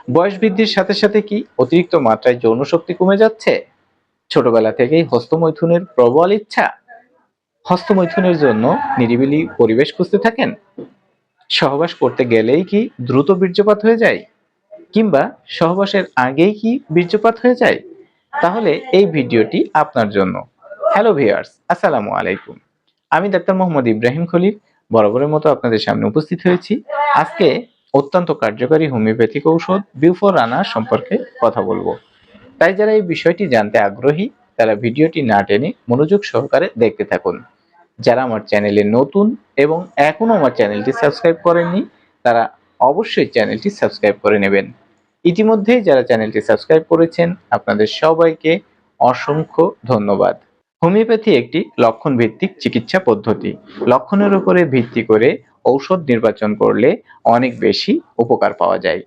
বয়স বৃদ্ধির সাথে সাথে কি অতিরিক্ত মাত্রায় যৌন শক্তি কমে যাচ্ছে? ছোটবেলা থেকেই হস্তমৈথুনের প্রবল ইচ্ছা? হস্তমৈথুনের জন্য নিরিবিলি পরিবেশ খুঁজতে থাকেন? সহবাস করতে গেলেই কি দ্রুত বীর্যপাত হয়ে যায়? কিংবা সহবাসের আগেই কি বীর্যপাত হয়ে যায়? তাহলে এই ভিডিওটি আপনার জন্য। হ্যালো ভিউয়ার্স, আসসালামু আলাইকুম। আমি ডাক্তার মোহাম্মদ ইব্রাহিম খলিল বরাবরের মতো আপনাদের সামনে উপস্থিত হয়েছি। আজকে অত্যন্ত কার্যকারী হোমিওপ্যাথিক ঔষধ বিউফোরানা সম্পর্কে কথা বলবো। তাই যারা এই বিষয়টি জানতে আগ্রহী তারা ভিডিওটি না টেনে মনোযোগ সহকারে দেখতে থাকুন। যারা আমার চ্যানেলে নতুন এবং এখনো আমার চ্যানেলটি সাবস্ক্রাইব করেননি তারা অবশ্যই চ্যানেলটি সাবস্ক্রাইব করে নেবেন। ইতিমধ্যেই যারা চ্যানেলটি সাবস্ক্রাইব করেছেন আপনাদের সবাইকে অসংখ্য ধন্যবাদ। হোমিওপ্যাথি একটি লক্ষণ ভিত্তিক চিকিৎসা পদ্ধতি। লক্ষণের উপরে ভিত্তি করে ঔষধ নির্বাচন করলে অনেক বেশি উপকার পাওয়া যায়।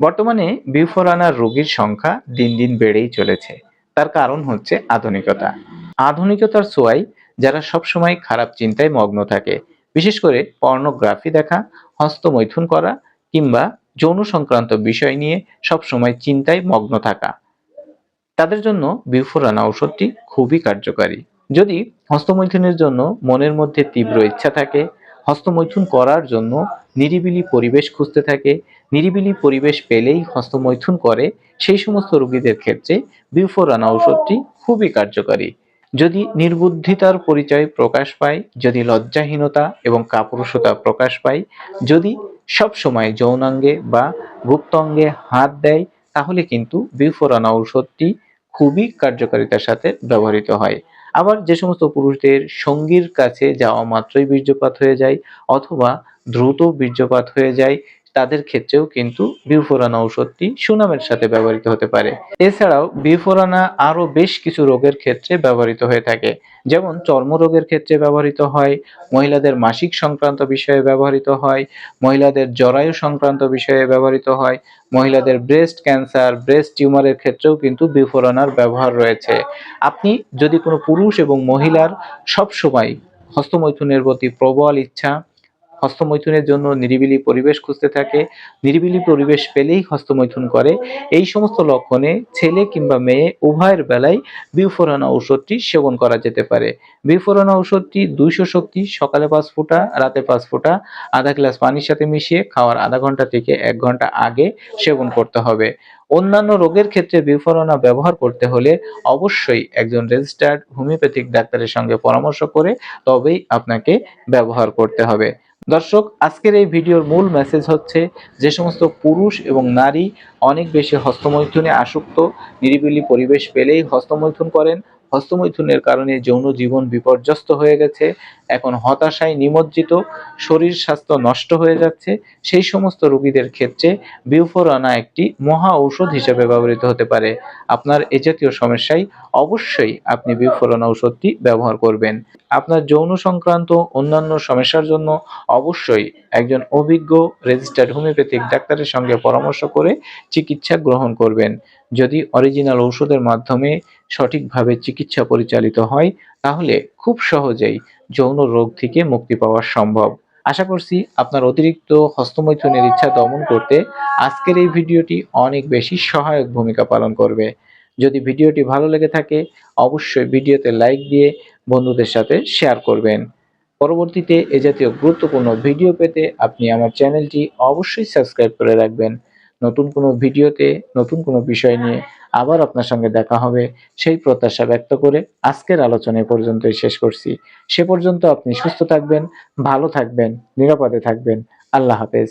বর্তমানে বিউফোরানার রোগীর সংখ্যা দিন দিন বেড়েই চলেছে। তার কারণ হচ্ছে আধুনিকতা। আধুনিকতার ছোঁয়ায় যারা সবসময় খারাপ চিন্তায় মগ্ন থাকে, বিশেষ করে পর্নোগ্রাফি দেখা, হস্তমৈথুন করা কিংবা যৌন সংক্রান্ত বিষয় নিয়ে সবসময় চিন্তায় মগ্ন থাকা, তাদের জন্য বিউফোরানা ঔষধটি খুবই কার্যকারী। যদি হস্তমৈথুনের জন্য মনের মধ্যে তীব্র ইচ্ছা থাকে, হস্তমৈথুন করার জন্য নিরিবিলি পরিবেশ খুঁজতে থাকে, নিরিবিলি পরিবেশ পেলেই হস্তমৈথুন করে, সেই সমস্ত রোগীদের ক্ষেত্রে বিউফোরানা ঔষধটি খুবই কার্যকারী। যদি নির্বুদ্ধিতার পরিচয় প্রকাশ পায়, যদি লজ্জাহীনতা এবং কাপুরুষতা প্রকাশ পায়, যদি সব সময় যৌনাঙ্গে বা গুপ্তাঙ্গে হাত দেয়, তাহলে কিন্তু বিউফোরানা ঔষধটি খুবই কার্যকারিতার সাথে ব্যবহৃত হয়। আবার যে সমস্ত পুরুষদের সঙ্গীর কাছে যাওয়া মাত্রই বীর্যপাত হয়ে যায় অথবা দ্রুত বীর্যপাত হয়ে যায়, তাদের ক্ষেত্রেও কিন্তু বিউফোরানা ঔষধটি সুনামের সাথে ব্যবহৃত হতে পারে। এছাড়াও বিউফোরানা আরো বেশ কিছু রোগের ক্ষেত্রে ব্যবহৃত হয়ে থাকে, যেমন চর্মরোগের ক্ষেত্রে ব্যবহৃত হয়, মহিলাদের মাসিক সংক্রান্ত বিষয়ে ব্যবহৃত হয়, মহিলাদের জরায়ু সংক্রান্ত বিষয়ে ব্যবহৃত হয়, মহিলাদের ব্রেস্ট ক্যান্সার, ব্রেস্ট টিউমারের ক্ষেত্রেও কিন্তু বিউফোরানার ব্যবহার রয়েছে। আপনি যদি কোনো পুরুষ এবং মহিলার সবসময় হস্তমৈথুনের প্রতি প্রবল ইচ্ছা, হস্তমৈথুনের জন্য নিরিবিলি পরিবেশ খুঁজতে থাকে, নিরিবিলি পরিবেশ পেলেই হস্তমৈথুন করে, এই সমস্ত লক্ষণে ছেলে কিংবা মেয়ে উভয়ের বেলায় বিউফোরানা ঔষধটি সেবন করা যেতে পারে। বিউফোরানা ঔষধটি 200 শক্তি, সকালে 5 ফোঁটা, রাতে 5 ফোঁটা, আধা গ্লাস পানির সাথে মিশিয়ে খাওয়ার আধা ঘন্টা থেকে 1 ঘন্টা আগে সেবন করতে হবে। অন্যান্য রোগের ক্ষেত্রে বিউফোরানা ব্যবহার করতে হলে অবশ্যই একজন রেজিস্টার্ড হোমিওপ্যাথিক ডাক্তারের সঙ্গে পরামর্শ করে তবেই আপনাকে ব্যবহার করতে হবে। দর্শক, আজকের এই ভিডিওর মূল মেসেজ হচ্ছে, যে সমস্ত পুরুষ এবং নারী অনেক বেশি হস্তমৈথুনে আসক্ত, নিরিবিলি পরিবেশ পেলেই হস্তমৈথুন করেন, হস্তমৈথুনের কারণে যৌন জীবন বিপর্যস্ত হয়ে গেছে, এখন হতাশায় নিমজ্জিত, শরীর স্বাস্থ্য নষ্ট হয়ে যাচ্ছে, সেই সমস্ত রোগীদের ক্ষেত্রে বিউফোরানা একটি মহা ঔষধ হিসেবে ব্যবহৃত হতে পারে। আপনার এ জাতীয় সমস্যায় অবশ্যই আপনি বিউফোরানা ঔষধটি ব্যবহার করবেন। আপনার যৌন সংক্রান্ত অন্যান্য সমস্যার জন্য অবশ্যই একজন অভিজ্ঞ রেজিস্টার্ড হোমিওপ্যাথিক ডাক্তারের সঙ্গে পরামর্শ করে চিকিৎসা গ্রহণ করবেন। যদি অরিজিনাল ঔষধের মাধ্যমে সঠিকভাবে চিকিৎসা পরিচালিত হয় তাহলে খুব সহজেই যৌন রোগ থেকে মুক্তি পাওয়া সম্ভব। আশা করছি আপনার অতিরিক্ত হস্তমৈথুনের ইচ্ছা দমন করতে আজকের এই ভিডিওটি অনেক বেশি সহায়ক ভূমিকা পালন করবে। যদি ভিডিওটি ভালো লেগে থাকে অবশ্যই ভিডিওতে লাইক দিয়ে বন্ধুদের সাথে শেয়ার করবেন। পরবর্তীতে এ জাতীয় গুরুত্বপূর্ণ ভিডিও পেতে আপনি আমার চ্যানেলটি অবশ্যই সাবস্ক্রাইব করে রাখবেন। নতুন কোনো ভিডিওতে নতুন কোনো বিষয় নিয়ে আবার আপনার সঙ্গে দেখা হবে সেই প্রত্যাশা ব্যক্ত করে আজকের আলোচনা এ পর্যন্তই শেষ করছি। সে পর্যন্ত আপনি সুস্থ থাকবেন, ভালো থাকবেন, নিরাপদে থাকবেন। আল্লাহ হাফেজ।